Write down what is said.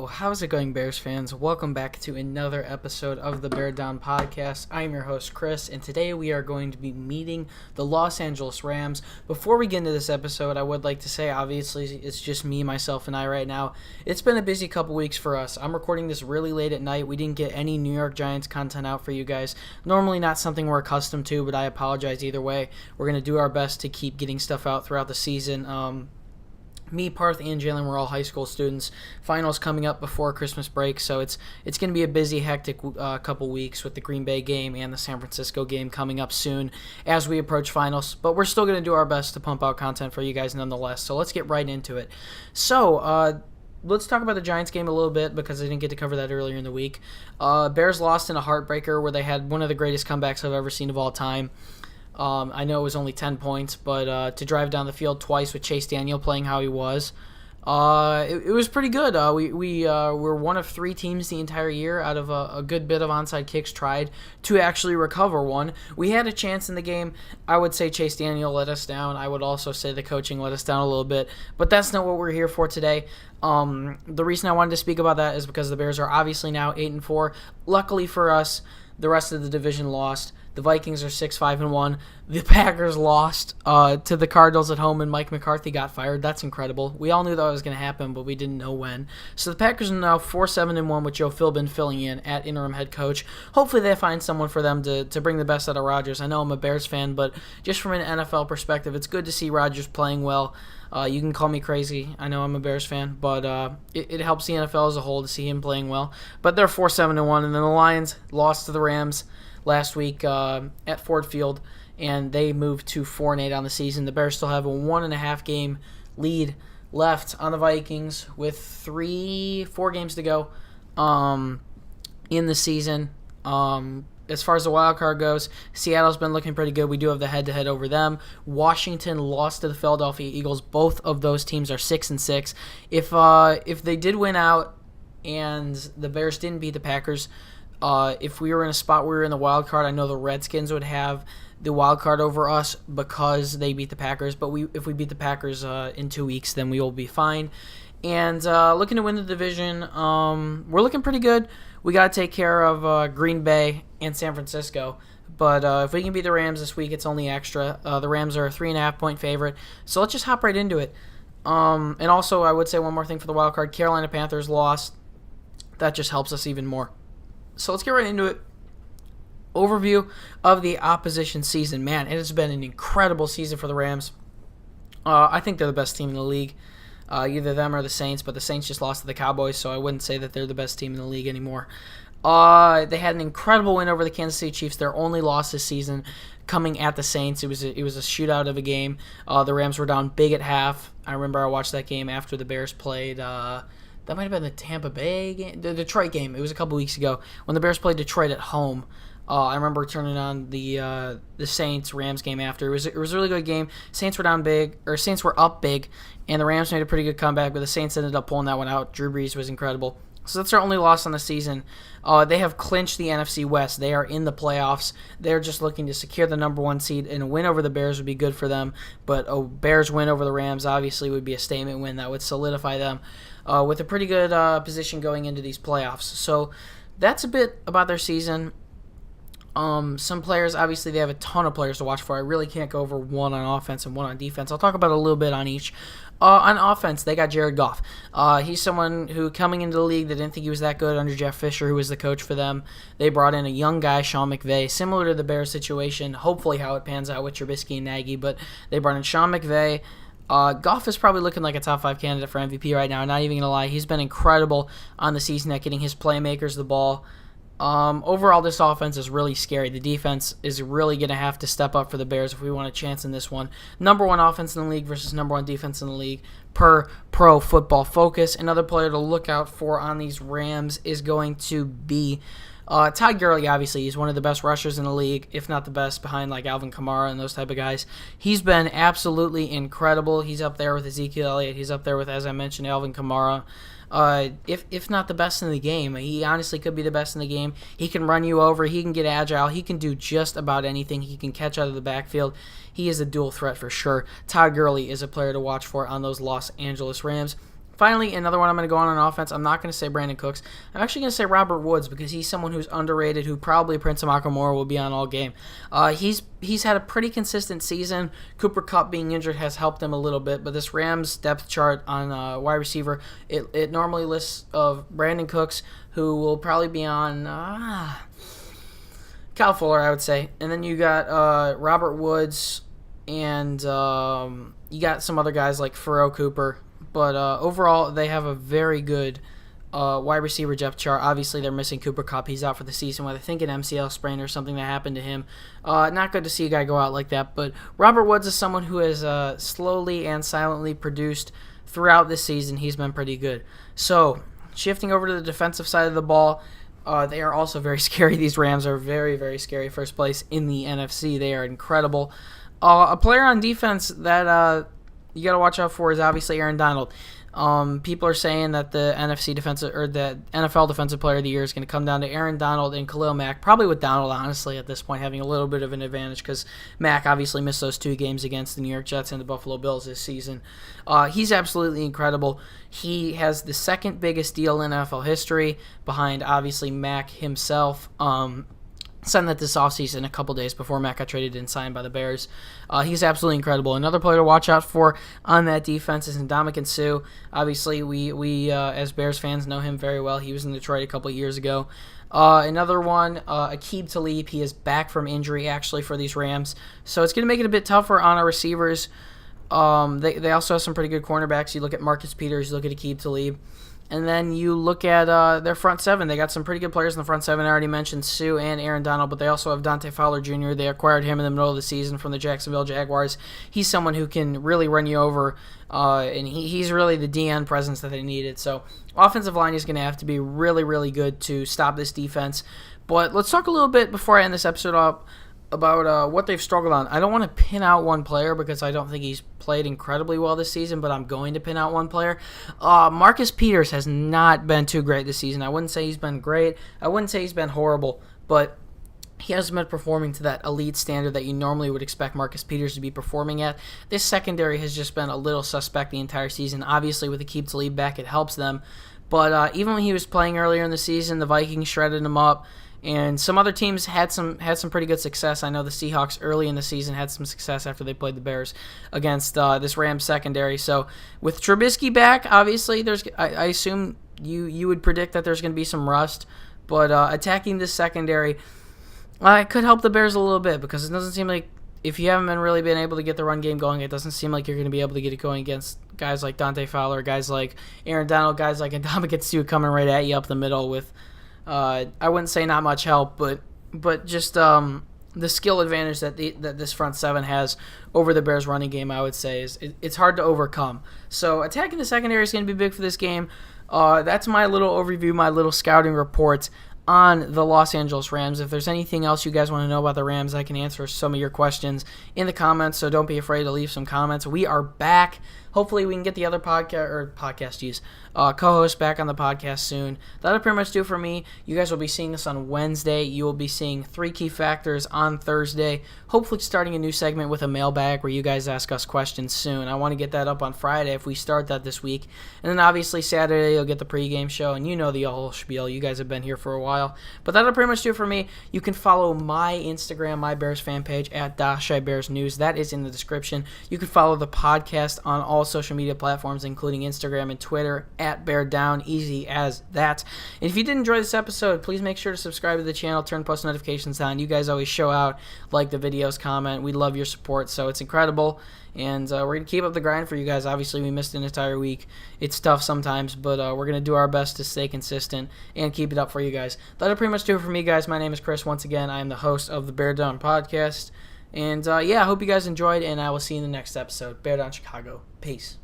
Yo, how's it going, Bears fans? Welcome back to another episode of the Bear Down Podcast. I'm your host, Chris, and today we are going to be meeting the Los Angeles Rams. Before we get into this episode, I would like to say, obviously, it's just me, myself, and I right now. It's been a busy couple weeks for us. I'm recording this really late at night. We didn't get any New York Giants content out for you guys. Normally not something we're accustomed to, but I apologize either way. Going to do our best to keep getting stuff out throughout the season. Me, Parth, and Jaylen were all high school students. Finals coming up before Christmas break, so it's going to be a busy, hectic couple weeks with the Green Bay game and the San Francisco game coming up soon as we approach finals. But we're still going to do our best to pump out content for you guys nonetheless, so let's get right into it. So, let's talk about the Giants game a little bit because I didn't get to cover that earlier in the week. Bears lost in a heartbreaker where they had one of the greatest comebacks I've ever seen of all time. I know it was only 10 points, but to drive down the field twice with Chase Daniel playing how he was, it was pretty good. We were one of three teams the entire year out of a good bit of onside kicks tried to actually recover one. We had a chance in the game. I would say Chase Daniel let us down. I would also say the coaching let us down a little bit, but that's not what we're here for today. The reason I wanted to speak about that is because the Bears are obviously now 8-4. Luckily for us, the rest of the division lost. The Vikings are 6-5-1. The Packers lost to the Cardinals at home, and Mike McCarthy got fired. That's incredible. We all knew that was going to happen, but we didn't know when. So the Packers are now 4-7-1 with Joe Philbin filling in at interim head coach. Hopefully they find someone for them to bring the best out of Rodgers. I know I'm a Bears fan, but just from an NFL perspective, it's good to see Rodgers playing well. You can call me crazy. I know I'm a Bears fan, but it helps the NFL as a whole to see him playing well. But they're 4-7-1, and then the Lions lost to the Rams last week at Ford Field, and they moved to 4-8 on the season. The Bears still have a 1.5 game lead left on the Vikings with 4 games to go in the season. As far as the wild card goes, Seattle's been looking pretty good. We do have the head-to-head over them. Washington lost to the Philadelphia Eagles. Both of those teams are 6-6. If they did win out and the Bears didn't beat the Packers, if we were in a spot where we were in the wild card, I know the Redskins would have the wild card over us because they beat the Packers. But if we beat the Packers in 2 weeks, then we will be fine. And looking to win the division, we're looking pretty good. We got to take care of Green Bay and San Francisco. But if we can beat the Rams this week, it's only extra. The Rams are a 3.5-point favorite. So let's just hop right into it. And also, I would say one more thing for the wild card. Carolina Panthers lost. That just helps us even more. So let's get right into it. Overview of the opposition season. Man, it has been an incredible season for the Rams. I think they're the best team in the league. Either them or the Saints, but the Saints just lost to the Cowboys, so I wouldn't say that they're the best team in the league anymore. They had an incredible win over the Kansas City Chiefs. Their only loss this season coming at the Saints. It was a shootout of a game. The Rams were down big at half. I remember I watched that game after the Bears played. That might have been the Tampa Bay game, the Detroit game. It was a couple weeks ago when the Bears played Detroit at home. I remember turning on the Saints-Rams game after. It was a really good game. Saints were up big, and the Rams made a pretty good comeback, but the Saints ended up pulling that one out. Drew Brees was incredible. So that's their only loss on the season. They have clinched the NFC West. They are in the playoffs. They're just looking to secure the number 1 seed, and a win over the Bears would be good for them. But a Bears win over the Rams obviously would be a statement win that would solidify them with a pretty good position going into these playoffs. So that's a bit about their season. Some players, obviously, they have a ton of players to watch for. I really can't go over one on offense and one on defense. I'll talk about a little bit on each. On offense, they got Jared Goff. He's someone who, coming into the league, they didn't think he was that good under Jeff Fisher, who was the coach for them. They brought in a young guy, Sean McVay, similar to the Bears situation, hopefully how it pans out with Trubisky and Nagy, but they brought in Sean McVay. Goff is probably looking like a top 5 candidate for MVP right now, not even going to lie. He's been incredible on the season at getting his playmakers the ball. Overall, this offense is really scary. The defense is really going to have to step up for the Bears if we want a chance in this one. Number 1 offense in the league versus number 1 defense in the league per Pro Football Focus. Another player to look out for on these Rams is going to be Todd Gurley. Obviously, he's one of the best rushers in the league, if not the best, behind like Alvin Kamara and those type of guys. He's been absolutely incredible. He's up there with Ezekiel Elliott. He's up there with, as I mentioned, Alvin Kamara. If not the best in the game. He honestly could be the best in the game. He can run you over. He can get agile. He can do just about anything. He can catch out of the backfield. He is a dual threat for sure. Todd Gurley is a player to watch for on those Los Angeles Rams. Finally, another one I'm going to go on offense. I'm not going to say Brandon Cooks. I'm actually going to say Robert Woods because he's someone who's underrated, who probably Prince Amukamara will be on all game. He's had a pretty consistent season. Cooper Kupp being injured has helped him a little bit, but this Rams depth chart on wide receiver, it normally lists of Brandon Cooks, who will probably be on Kyle Fuller, I would say. And then you got Robert Woods, and you got some other guys like Pharoah Cooper. But overall, they have a very good wide receiver depth chart. Obviously, they're missing Cooper Kupp. He's out for the season with, I think, an MCL sprain or something that happened to him. Not good to see a guy go out like that. But Robert Woods is someone who has slowly and silently produced throughout this season. He's been pretty good. So, shifting over to the defensive side of the ball, they are also very scary. These Rams are very, very scary. First place in the NFC. They are incredible. A player on defense that you got to watch out for is obviously Aaron Donald. People are saying that the the NFL Defensive Player of the Year is going to come down to Aaron Donald and Khalil Mack. Probably with Donald, honestly, at this point, having a little bit of an advantage because Mack obviously missed those 2 games against the New York Jets and the Buffalo Bills this season. He's absolutely incredible. He has the second biggest deal in NFL history, behind obviously Mack himself. Signed that this offseason a couple days before Matt got traded and signed by the Bears. He's absolutely incredible. Another player to watch out for on that defense is Ndamukong Suh. Obviously, we as Bears fans know him very well. He was in Detroit a couple of years ago. Another one, Aqib Talib. He is back from injury, actually, for these Rams. So it's going to make it a bit tougher on our receivers. They also have some pretty good cornerbacks. You look at Marcus Peters, you look at Aqib Talib. And then you look at their front seven. They got some pretty good players in the front seven. I already mentioned Sue and Aaron Donald, but they also have Dante Fowler Jr. They acquired him in the middle of the season from the Jacksonville Jaguars. He's someone who can really run you over, and he's really the DN presence that they needed. So offensive line is going to have to be really, really good to stop this defense. But let's talk a little bit before I end this episode up about what they've struggled on. I don't want to pin out one player because I don't think he's played incredibly well this season, but I'm going to pin out one player. Marcus Peters has not been too great this season. I wouldn't say he's been great. I wouldn't say he's been horrible, but he hasn't been performing to that elite standard that you normally would expect Marcus Peters to be performing at. This secondary has just been a little suspect the entire season. Obviously, with Aqib Talib back, it helps them. But even when he was playing earlier in the season, the Vikings shredded him up. And some other teams had some pretty good success. I know the Seahawks early in the season had some success after they played the Bears against this Rams secondary. So with Trubisky back, obviously I assume you would predict that there's going to be some rust. But attacking this secondary could help the Bears a little bit because it doesn't seem like if you haven't really been able to get the run game going, it doesn't seem like you're going to be able to get it going against guys like Dante Fowler, guys like Aaron Donald, guys like Ndamukong Suh coming right at you up the middle with I wouldn't say not much help, but just the skill advantage that this front seven has over the Bears' running game, I would say, is it's hard to overcome. So attacking the secondary is going to be big for this game. That's my little overview, my little scouting report on the Los Angeles Rams. If there's anything else you guys want to know about the Rams, I can answer some of your questions in the comments, so don't be afraid to leave some comments. We are back. Hopefully we can get the other co-host back on the podcast soon. That'll pretty much do it for me. You guys will be seeing this on Wednesday. You will be seeing 3 key factors on Thursday. Hopefully starting a new segment with a mailbag where you guys ask us questions soon. I want to get that up on Friday if we start that this week. And then obviously Saturday you'll get the pregame show, and you know the whole spiel. You guys have been here for a while. But that'll pretty much do it for me. You can follow my Instagram, my Bears fan page, at @DashaiBearsNews. That is in the description. You can follow the podcast on all social media platforms, including Instagram and Twitter, @BearDown. Easy as that. And if you did enjoy this episode, please make sure to subscribe to the channel, turn post notifications on. You guys always show out, like the videos, comment. We love your support, so it's incredible. And we're going to keep up the grind for you guys. Obviously, we missed an entire week. It's tough sometimes, but we're going to do our best to stay consistent and keep it up for you guys. That'll pretty much do it for me, guys. My name is Chris. Once again, I am the host of the Bear Down Podcast. And, I hope you guys enjoyed, and I will see you in the next episode. Bear Down Chicago. Peace.